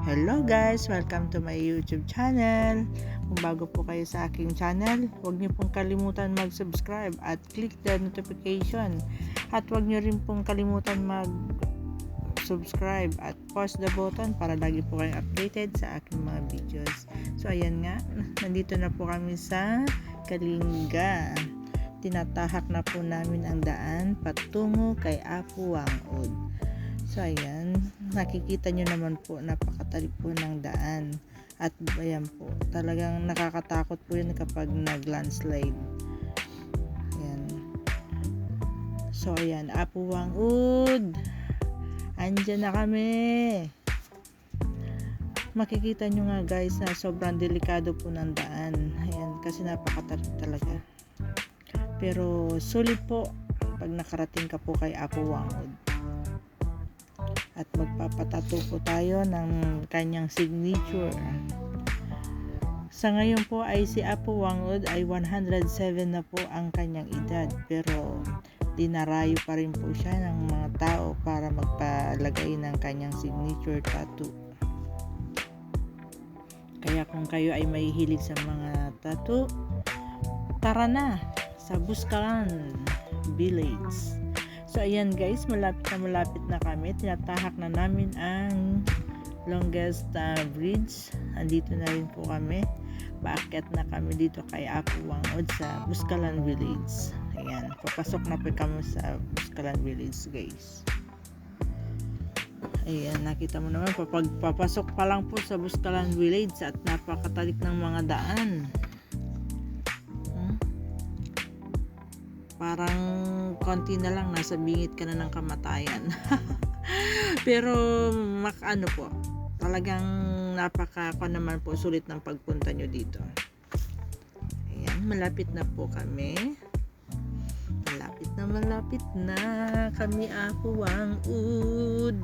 Hello guys! Welcome to my YouTube channel. Kung bago po kayo sa aking channel, huwag niyo pong kalimutan mag-subscribe at click the notification. At huwag niyo rin pong kalimutan mag-subscribe at post the button para lagi po kayong updated sa aking mga videos. So ayan nga, nandito na po kami sa Kalinga. Tinatahak na po namin ang daan patungo kay Apo Wangud. So ayan, nakikita nyo naman po, napakatarik po ng daan. At ayan po, talagang nakakatakot po yun kapag nag-landslide. Ayan. So ayan, Apo Wangud, andyan na kami. Makikita nyo nga guys na sobrang delikado po ng daan. Ayan, kasi napakatarik talaga. Pero sulit po pag nakarating ka po kay Apo Wangud. At magpapatato po tayo ng kanyang signature. Sa ngayon po ay si Apo Wangud ay 107 na po ang kanyang edad, pero dinarayo pa rin po siya ng mga tao para magpalagay ng kanyang signature tattoo. Kaya kung kayo ay mahihilig sa mga tattoo, tara na sa Buscalan Village. So ayan guys, malapit na kami. Tinatahak na namin ang longest bridge. Andito na rin po kami. Paakyat na kami dito kay Apo Wangud sa Buscalan Village. Ayan, papasok na po kami sa Buscalan Village guys. Ayan, nakita mo naman, papasok pa lang po sa Buscalan Village at napakatarik ng mga daan. Parang konti na lang, nasa bingit ka na ng kamatayan. Pero ano po, talagang naman po, sulit ng pagpunta nyo dito. Ayan, malapit na po kami. Malapit na kami, Apo Wangud.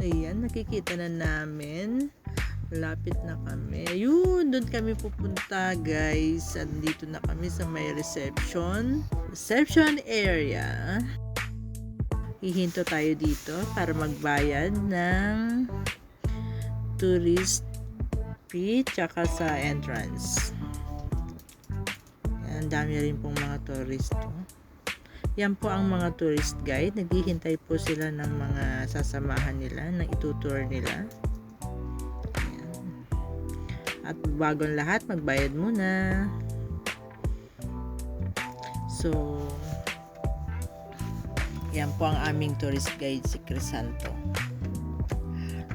Ayan, nakikita na namin. Malapit na kami. Ayun, doon kami pupunta guys. Andito na kami sa may reception area. Hihinto tayo dito para magbayad ng tourist fee tsaka sa entrance. Ang dami rin pong mga tourist. Yan po ang mga tourist guide. Naghihintay po sila ng mga sasamahan nila, ng itutour nila. At bagong lahat, magbayad muna. So, yan po ang aming tourist guide, si Crisanto.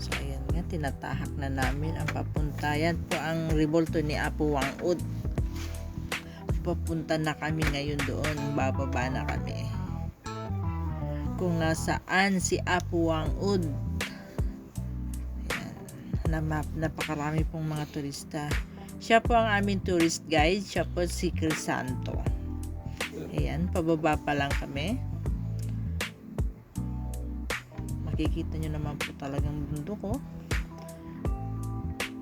So, ayan nga, tinatahak na namin ang papunta. Yan po ang rebulto ni Apo Wangud. Papunta na kami ngayon doon. Bababa na kami. Kung nasaan si Apo Wangud. Napakarami pong mga turista. Siya po ang aming tourist guide. Siya po si Crisanto. Ayan, pababa pa lang kami. Makikita nyo naman po talagang bundok ko.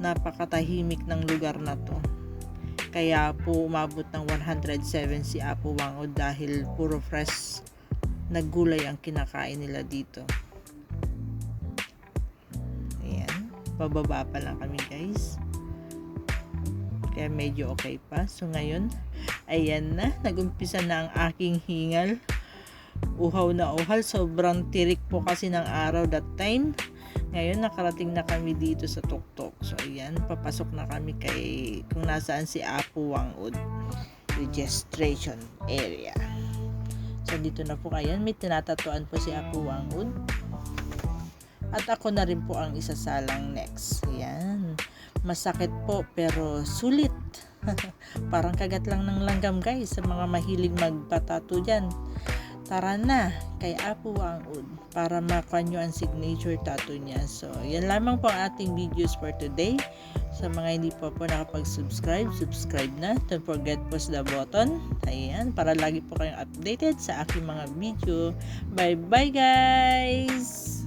Napakatahimik ng lugar na to. Kaya po umabot ng 107 si Apo Wangud dahil puro fresh na gulay ang kinakain nila dito. Pababa pa lang kami guys, kaya medyo okay pa. So ngayon, ayan na, nagumpisa na ang aking hingal. Uhaw na uhal, sobrang tirik po kasi ng araw that time. Ngayon nakarating na kami dito sa tuktok. So ayan, papasok na kami kung nasaan si Apo Wangud registration area. So dito na po, ayan, may tinatatuan po si Apo Wangud. At ako na rin po ang isasalang next. Ayan. Masakit po pero sulit. Parang kagat lang ng langgam guys sa mga mahilig magpatato dyan. Tara na kay Apo Wangud para makuha nyo ang signature tattoo niya. So, yan lamang po ang ating videos for today. Sa mga hindi po nakapag-subscribe, subscribe na. Don't forget push the button. Ayan, para lagi po kayong updated sa aking mga video. Bye bye guys!